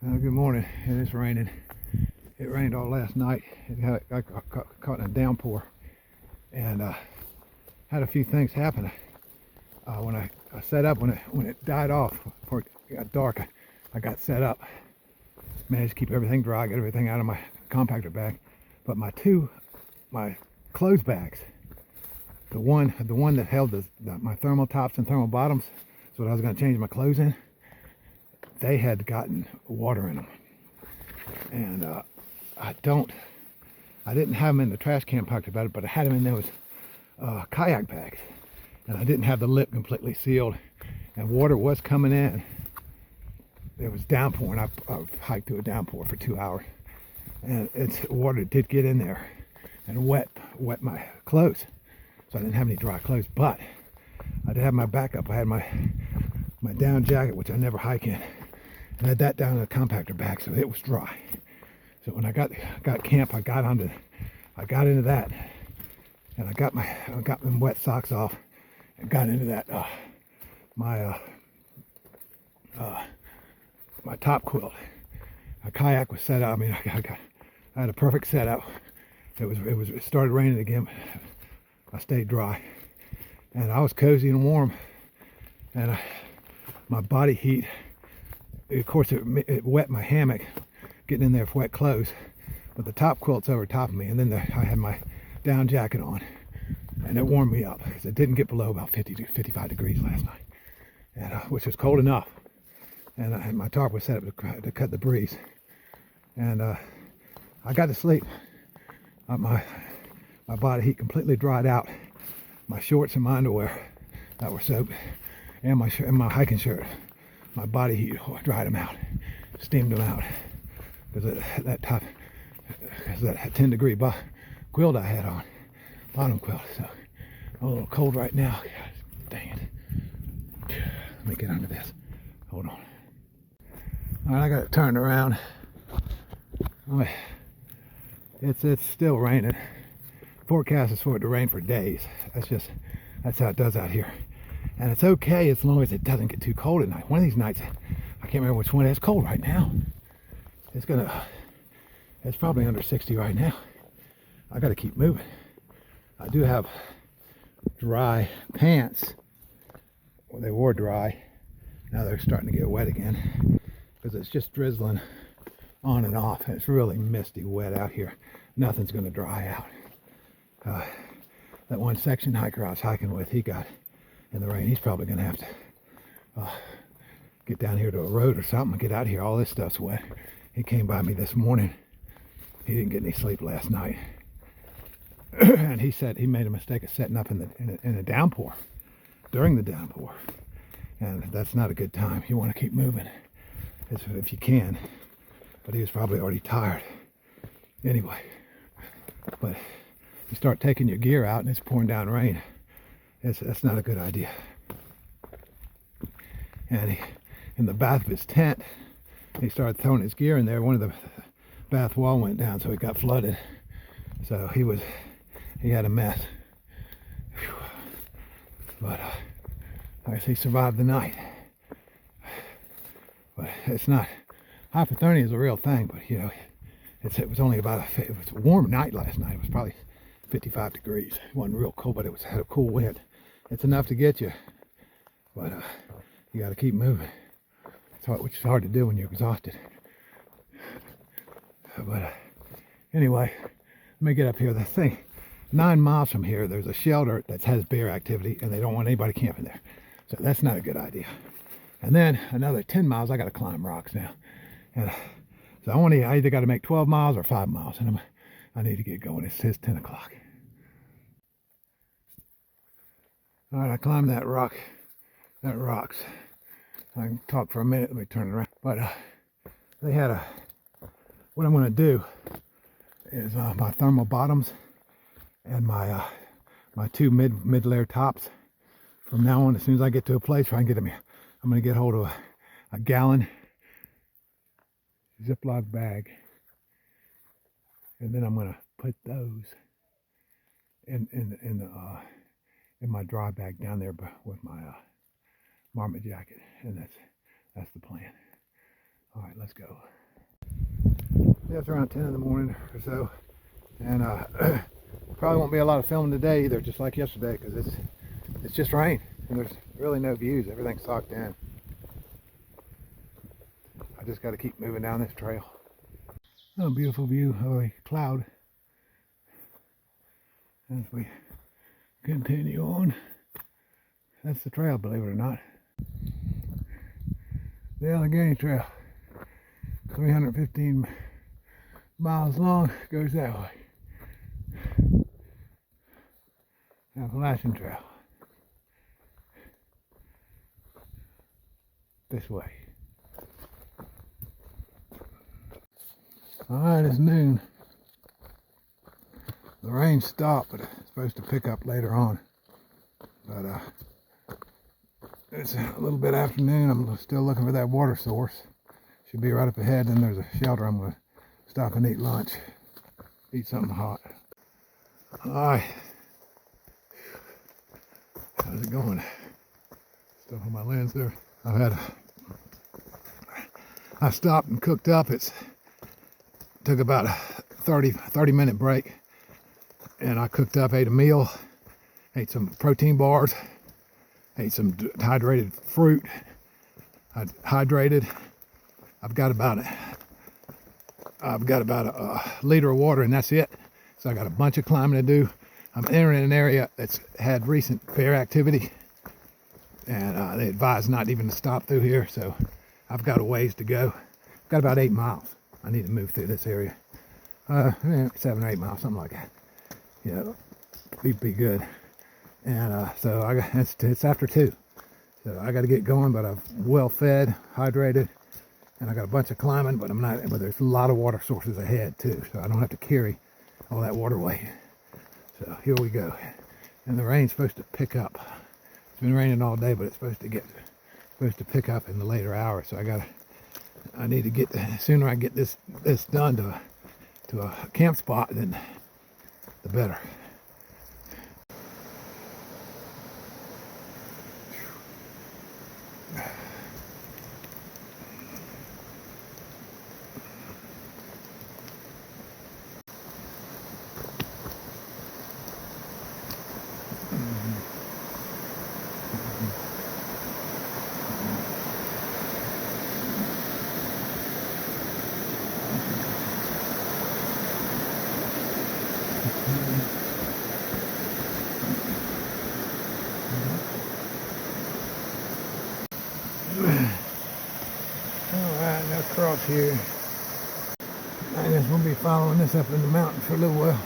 Good morning. It is raining. It rained all last night. I got caught in a downpour and had a few things happen. When I set up, when it died off, before it got dark, I got set up. Managed to keep everything dry, get everything out of my compactor bag. But my clothes bags, the one that held my thermal tops and thermal bottoms, so I was going to change my clothes in, they had gotten water in them. And I didn't have them in the trash can packed about it, but I had them in those kayak bags. And I didn't have the lip completely sealed, and water was coming in. It was downpouring. I hiked through a downpour for 2 hours, and water did get in there and wet my clothes. So I didn't have any dry clothes, but I did have my backup. I had my down jacket, which I never hike in, and I had that down in the compactor bag, so it was dry. So when I got camp, I got into that, and I got them wet socks off, and got into that my top quilt. A kayak was set up. I mean, I had a perfect setup. It started raining again. I stayed dry, and I was cozy and warm, and my body heat. Of course, it wet my hammock, getting in there with wet clothes, but the top quilt's over top of me, and then I had my down jacket on, and it warmed me up because it didn't get below about 50 to 55 degrees last night, and which was cold enough. And my tarp was set up to cut the breeze, and I got to sleep. My body heat completely dried out. My shorts and my underwear that were soaked, and my hiking shirt, my body heat dried them out, steamed them out, because that 10-degree quilt I had on, bottom quilt. So I'm a little cold right now. God, dang it. Let me get under this. Hold on. All right, I got it turned around. It's still raining. Forecast is for it to rain for days. That's how it does out here. And it's okay as long as it doesn't get too cold at night. One of these nights, I can't remember which one, it's cold right now. It's probably under 60 right now. I got to keep moving. I do have dry pants. Well, they were dry. Now they're starting to get wet again, because it's just drizzling on and off. And it's really misty wet out here. Nothing's going to dry out. That one section hiker I was hiking with, he got in the rain. He's probably going to have to get down here to a road or something and get out of here. All this stuff's wet. He came by me this morning. He didn't get any sleep last night. And he said he made a mistake of setting up in a downpour, during the downpour. And that's not a good time. You want to keep moving if you can. But he was probably already tired. Anyway, but you start taking your gear out and it's pouring down rain. That's not a good idea. And in the bath of his tent, he started throwing his gear in there. One of the bath wall went down, so it got flooded. So he had a mess. Whew. But I guess he survived the night. But it's not, hypothermia is a real thing, but you know, it was only it was a warm night last night. It was probably 55 degrees. It wasn't real cold, but it had a cool wind. It's enough to get you, but you got to keep moving. Which is hard to do when you're exhausted. But anyway, let me get up here. The thing, 9 miles from here, there's a shelter that has bear activity, and they don't want anybody camping there. So that's not a good idea. And then another 10 miles, I got to climb rocks now. And so I either got to make 12 miles or 5 miles, and I need to get going. It's 10 o'clock. All right, I climbed that rocks. I can talk for a minute. Let me turn it around. But they had what I'm going to do is my thermal bottoms and my 2 mid-layer tops. From now on, as soon as I get to a place where I can get them, I'm going to get hold of a gallon Ziploc bag, and then I'm going to put those in my dry bag down there with my marmot jacket, and that's the plan. All right, let's go. Yeah, it's around 10 in the morning or so, and probably won't be a lot of filming today either, just like yesterday, because it's just rain and there's really no views. Everything's socked in. I just got to keep moving down this trail. Oh, beautiful view of a cloud as we continue on. That's the trail, believe it or not. The Allegheny Trail, 315 miles long, goes that way. Appalachian Trail, this way. Alright, it's noon. The rain stopped, but it's supposed to pick up later on. But it's a little bit afternoon. I'm still looking for that water source. Should be right up ahead. Then there's a shelter. I'm going to stop and eat lunch. Eat something hot. Alright. How's it going? Stuff on my lens there. I stopped and cooked up. Took about a 30 minute break, and I cooked up, ate a meal, ate some protein bars, ate some hydrated fruit. I hydrated. I've got about a liter of water, and that's it. So I got a bunch of climbing to do. I'm entering an area that's had recent fair activity, and they advise not even to stop through here. So I've got a ways to go. I've got about 8 miles. I need to move through this area. 7 or 8 miles, something like that. Yeah, be good. And so it's after 2. So I got to get going, but I'm well fed, hydrated, and I got a bunch of climbing, but there's a lot of water sources ahead too, so I don't have to carry all that water weight. So here we go. And the rain's supposed to pick up. It's been raining all day, but it's supposed to pick up in the later hours. So I need to get, the sooner I get this done to a camp spot, then the better. Alright, now across here. I guess we'll be following this up in the mountain for a little while.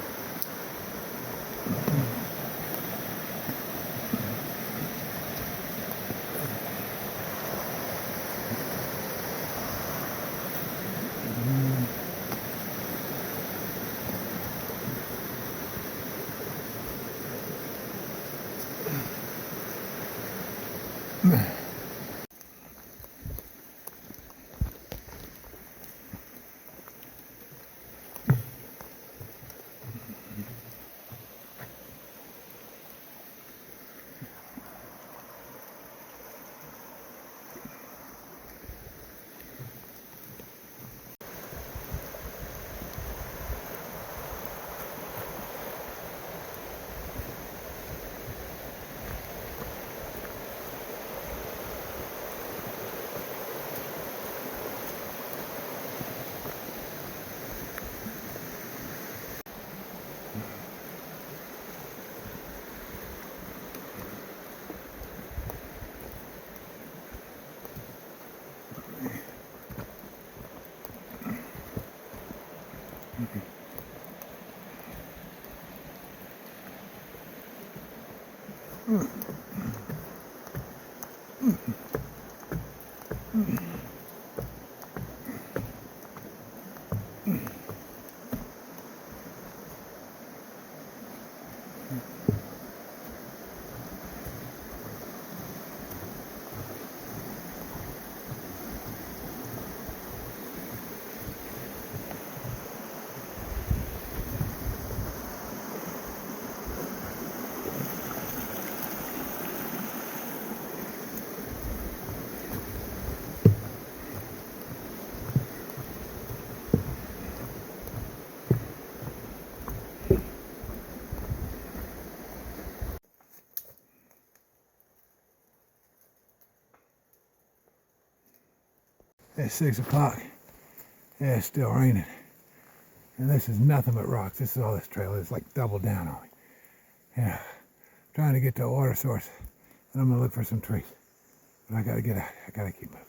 It's 6 o'clock. Yeah, it's still raining. And this is nothing but rocks. This is all this trail is. It's like double down on me. Yeah. Trying to get to a water source. And I'm going to look for some trees. But I got to get out. I got to keep moving.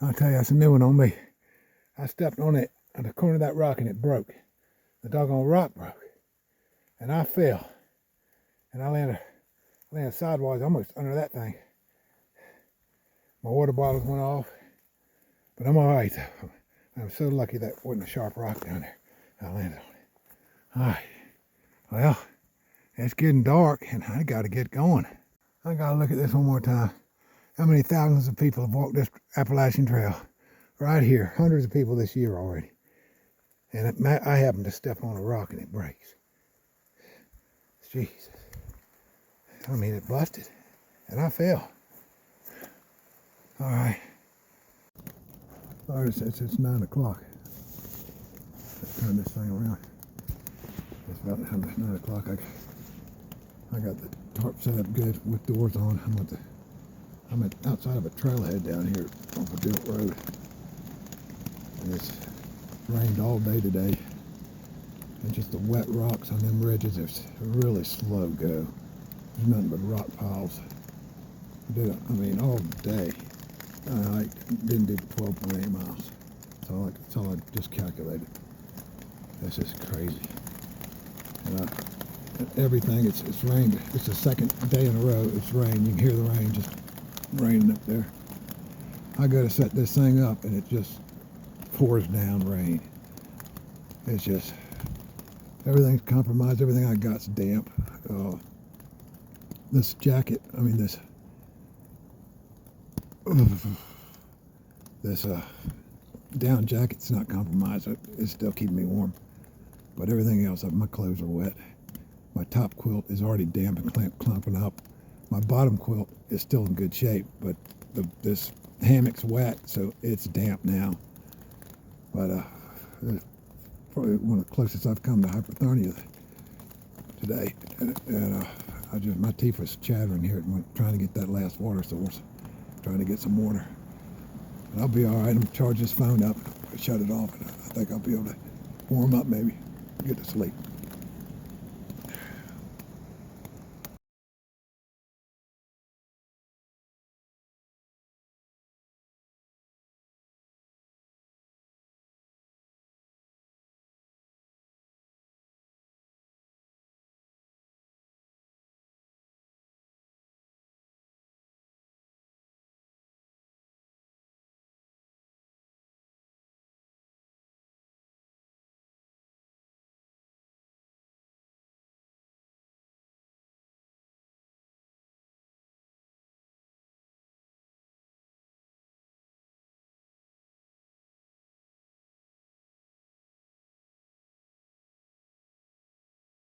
I'll tell you, that's a new one on me. I stepped on it on the corner of that rock and it broke. The doggone rock broke. And I fell. And I landed sideways almost under that thing. My water bottles went off. But I'm all right. I'm so lucky that wasn't a sharp rock down there. I landed on it. All right. Well, it's getting dark and I got to get going. I got to look at this one more time. How many thousands of people have walked this Appalachian Trail right here? Hundreds of people this year already. And I happened to step on a rock and it breaks. Jesus. I mean, it busted. And I fell. All right. All right, it's 9 o'clock. Let's turn this thing around. It's about 9 o'clock. I got the tarp set up good with doors on. I'm outside of a trailhead down here off a dirt road. And it's rained all day today. And just the wet rocks on them ridges, it's a really slow go. There's nothing but rock piles. All day. I didn't do 12.8 miles. That's all I just calculated. This is crazy. And everything, it's rained. It's the second day in a row it's rained. You can hear the rain just raining up there. I go to set this thing up and it just pours down rain. It's just, everything's compromised. Everything I got's damp. This jacket, this down jacket's not compromised. It's still keeping me warm. But everything else, my clothes are wet. My top quilt is already damp and clumping up. My bottom quilt is still in good shape, but this hammock's wet, so it's damp now. But it's probably one of the closest I've come to hypothermia today. And my teeth was chattering here, trying to get that last water source, trying to get some water. But I'll be all right. I'm charge this phone up, shut it off, and I think I'll be able to warm up maybe, get to sleep.